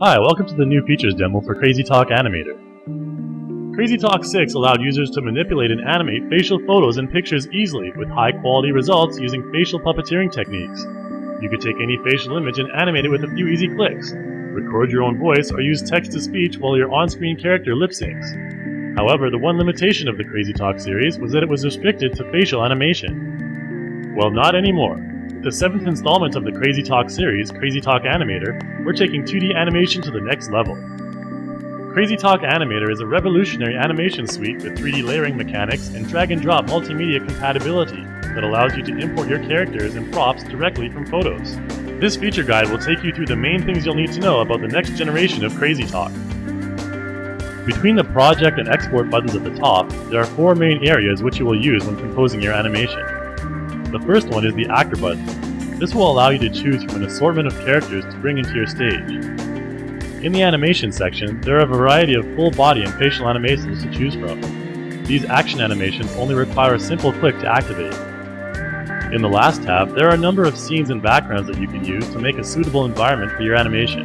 Hi, welcome to the new features demo for CrazyTalk Animator. CrazyTalk 6 allowed users to manipulate and animate facial photos and pictures easily with high-quality results using facial puppeteering techniques. You could take any facial image and animate it with a few easy clicks, record your own voice, or use text-to-speech while your on-screen character lip-syncs. However, the one limitation of the CrazyTalk series was that it was restricted to facial animation. Well, not anymore. With the 7th installment of the CrazyTalk series, CrazyTalk Animator, we're taking 2D animation to the next level. CrazyTalk Animator is a revolutionary animation suite with 3D layering mechanics and drag-and-drop multimedia compatibility that allows you to import your characters and props directly from photos. This feature guide will take you through the main things you'll need to know about the next generation of CrazyTalk. Between the project and export buttons at the top, there are 4 main areas which you will use when composing your animation. The first one is the Actor button. This will allow you to choose from an assortment of characters to bring into your stage. In the animation section, there are a variety of full body and facial animations to choose from. These action animations only require a simple click to activate. In the last tab, there are a number of scenes and backgrounds that you can use to make a suitable environment for your animation,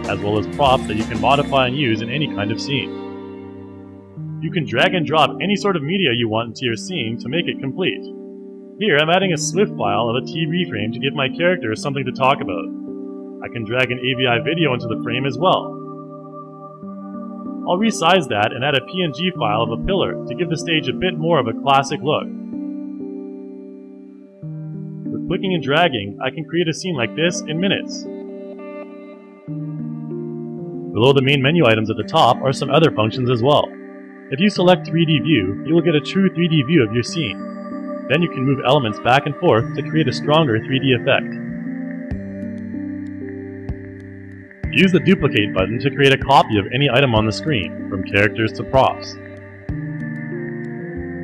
as well as props that you can modify and use in any kind of scene. You can drag and drop any sort of media you want into your scene to make it complete. Here, I'm adding a SWF file of a TV frame to give my character something to talk about. I can drag an AVI video into the frame as well. I'll resize that and add a PNG file of a pillar to give the stage a bit more of a classic look. With clicking and dragging, I can create a scene like this in minutes. Below the main menu items at the top are some other functions as well. If you select 3D view, you will get a true 3D view of your scene. Then you can move elements back and forth to create a stronger 3D effect. Use the Duplicate button to create a copy of any item on the screen, from characters to props.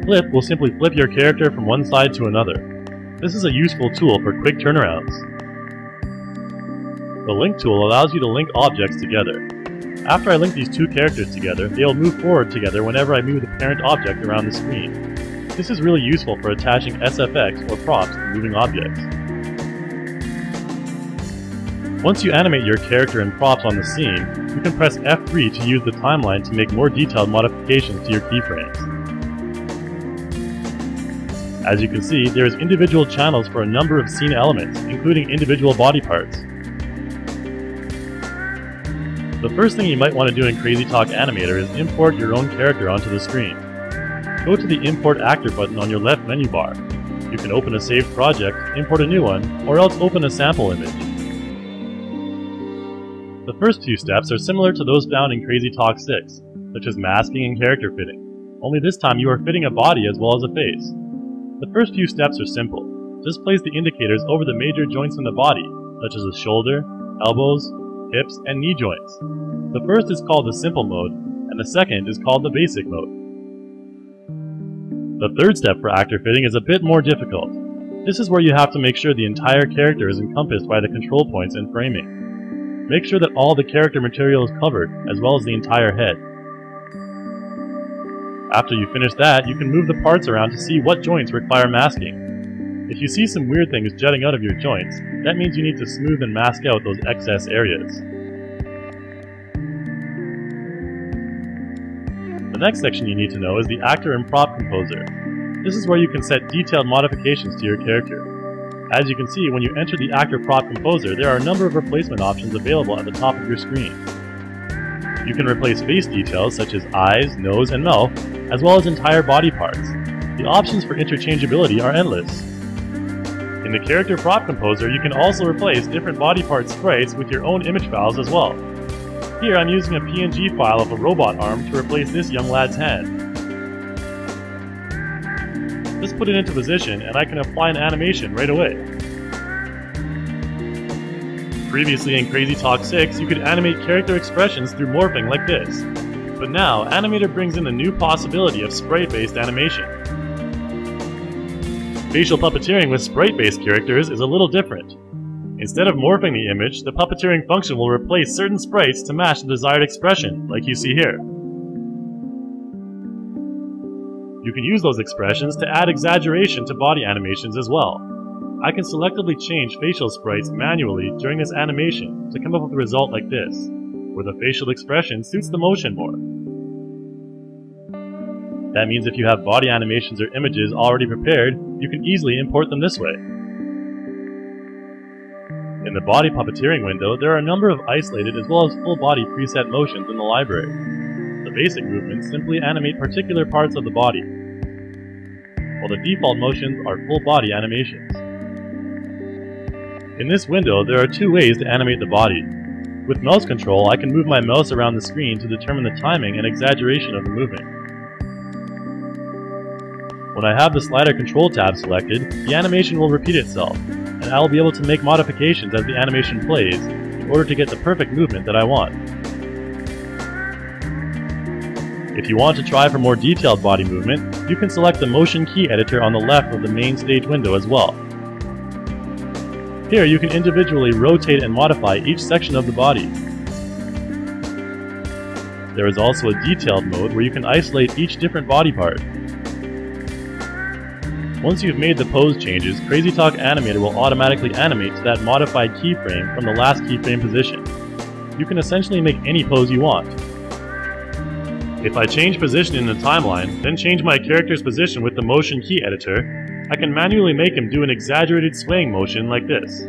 Flip will simply flip your character from one side to another. This is a useful tool for quick turnarounds. The Link tool allows you to link objects together. After I link these two characters together, they will move forward together whenever I move the parent object around the screen. This is really useful for attaching SFX or props to moving objects. Once you animate your character and props on the scene, you can press F3 to use the timeline to make more detailed modifications to your keyframes. As you can see, there is individual channels for a number of scene elements, including individual body parts. The first thing you might want to do in CrazyTalk Animator is import your own character onto the screen. Go to the Import Actor button on your left menu bar. You can open a saved project, import a new one, or else open a sample image. The first few steps are similar to those found in CrazyTalk 6, such as masking and character fitting, only this time you are fitting a body as well as a face. The first few steps are simple. Just place the indicators over the major joints in the body, such as the shoulder, elbows, hips, and knee joints. The first is called the simple mode, and the second is called the basic mode. The third step for actor fitting is a bit more difficult. This is where you have to make sure the entire character is encompassed by the control points and framing. Make sure that all the character material is covered, as well as the entire head. After you finish that, you can move the parts around to see what joints require masking. If you see some weird things jutting out of your joints, that means you need to smooth and mask out those excess areas. The next section you need to know is the Actor and Prop Composer. This is where you can set detailed modifications to your character. As you can see, when you enter the Actor Prop Composer, there are a number of replacement options available at the top of your screen. You can replace face details such as eyes, nose, and mouth, as well as entire body parts. The options for interchangeability are endless. In the Character Prop Composer, you can also replace different body part sprites with your own image files as well. Here I'm using a PNG file of a robot arm to replace this young lad's hand. Just put it into position and I can apply an animation right away. Previously in CrazyTalk 6, you could animate character expressions through morphing like this. But now, Animator brings in the new possibility of sprite-based animation. Facial puppeteering with sprite-based characters is a little different. Instead of morphing the image, the puppeteering function will replace certain sprites to match the desired expression, like you see here. You can use those expressions to add exaggeration to body animations as well. I can selectively change facial sprites manually during this animation to come up with a result like this. where the facial expression suits the motion more. That means if you have body animations or images already prepared, you can easily import them this way. In the body puppeteering window, there are a number of isolated as well as full body preset motions in the library. The basic movements simply animate particular parts of the body, while the default motions are full body animations. In this window, there are two ways to animate the body. With mouse control, I can move my mouse around the screen to determine the timing and exaggeration of the movement. When I have the slider control tab selected, the animation will repeat itself, and I will be able to make modifications as the animation plays in order to get the perfect movement that I want. If you want to try for more detailed body movement, you can select the motion key editor on the left of the main stage window as well. Here you can individually rotate and modify each section of the body. There is also a detailed mode where you can isolate each different body part. Once you've made the pose changes, CrazyTalk Animator will automatically animate to that modified keyframe from the last keyframe position. You can essentially make any pose you want. If I change position in the timeline, then change my character's position with the motion key editor, I can manually make him do an exaggerated swaying motion like this.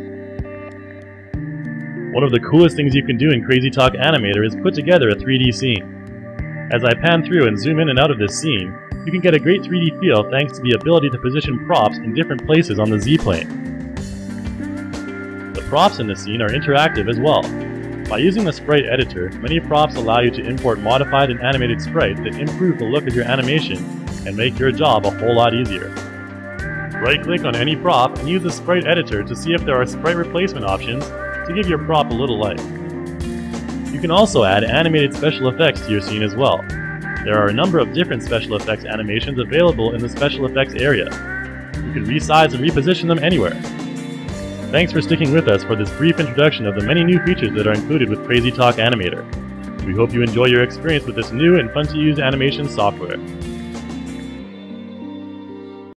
One of the coolest things you can do in CrazyTalk Animator is put together a 3D scene. As I pan through and zoom in and out of this scene, you can get a great 3D feel thanks to the ability to position props in different places on the Z-plane. The props in the scene are interactive as well. By using the sprite editor, many props allow you to import modified and animated sprites that improve the look of your animation and make your job a whole lot easier. Right-click on any prop and use the sprite editor to see if there are sprite replacement options to give your prop a little life. You can also add animated special effects to your scene as well. There are a number of different special effects animations available in the special effects area. You can resize and reposition them anywhere. Thanks for sticking with us for this brief introduction of the many new features that are included with CrazyTalk Animator. We hope you enjoy your experience with this new and fun to use animation software.